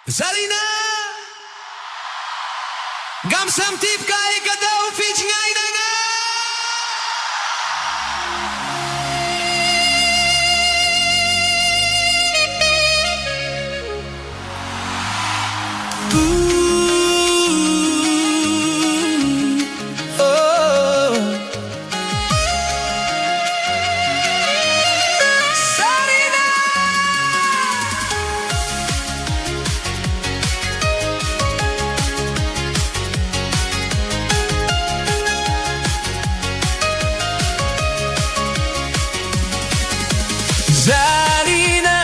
Zarina Gam sam tip ka I ka daw fich ngay na nga Zarina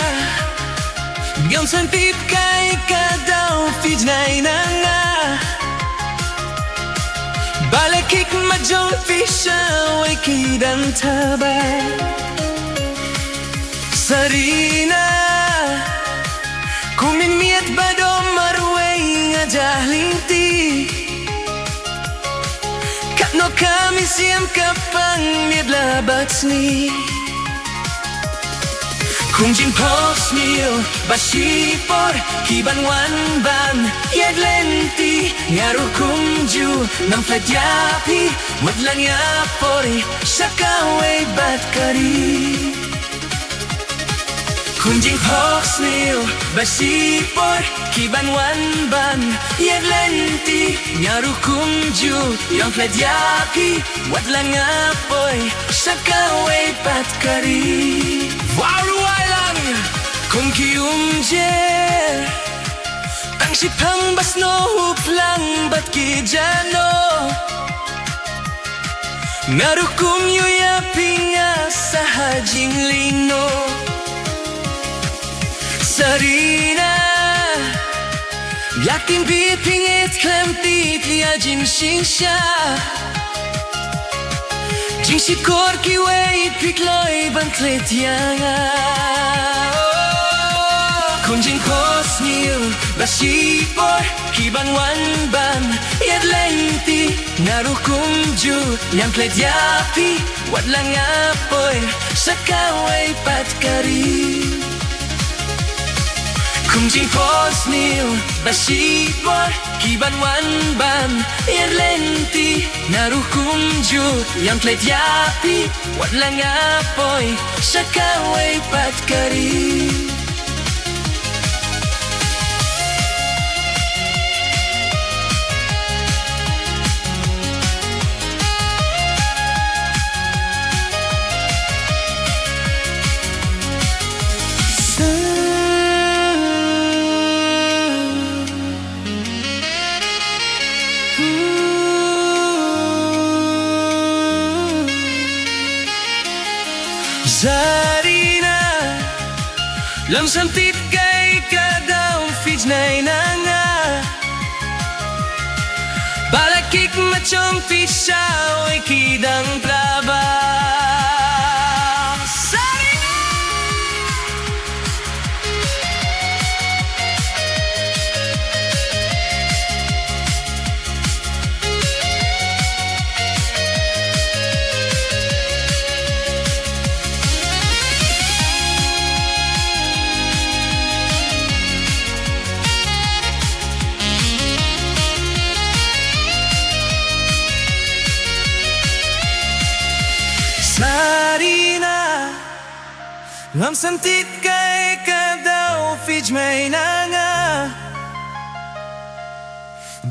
Gam sang tip kay ka daw fij nay na nga Balakik majong fisha way kidan tabay Sarina Kumin miat bado marway nga jahlinti Katno kami siyam kapang miat labats ni Kung jin pos mil basipor kiban wan ban yed lenti ngaru kumju nam fladyapi madlang yapori sakaway bat kari Kung jin pos mil basipor kiban wan ban yed lenti ngaru kumju nam fladyapi madlang yapori sakaway bat kari Kung kiumjer Ang sipang basno huplang bat kijano Narukum yuya pinga sa hajing lino Sarina Yakin pipingit klemtit liya jin singsha Jing sikor kiway pikloy bantlet yanga Kung jin kos nil basipor kiban wan ban yed lenti narukum ju yang kledyapi wadlang apoy sakaway pat kari Kung jin kos nil basipor kiban wan ban yed lenti narukum ju yang kledyapi wadlang apoy sakaway pat kari Zarina Lam santit kay ka daw fij nay na nga Balakik machong fisha oy kidang traba Sarina Ngam santit kay ka daw fij may na nga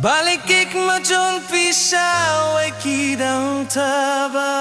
Balikik majong pisha way kidang taba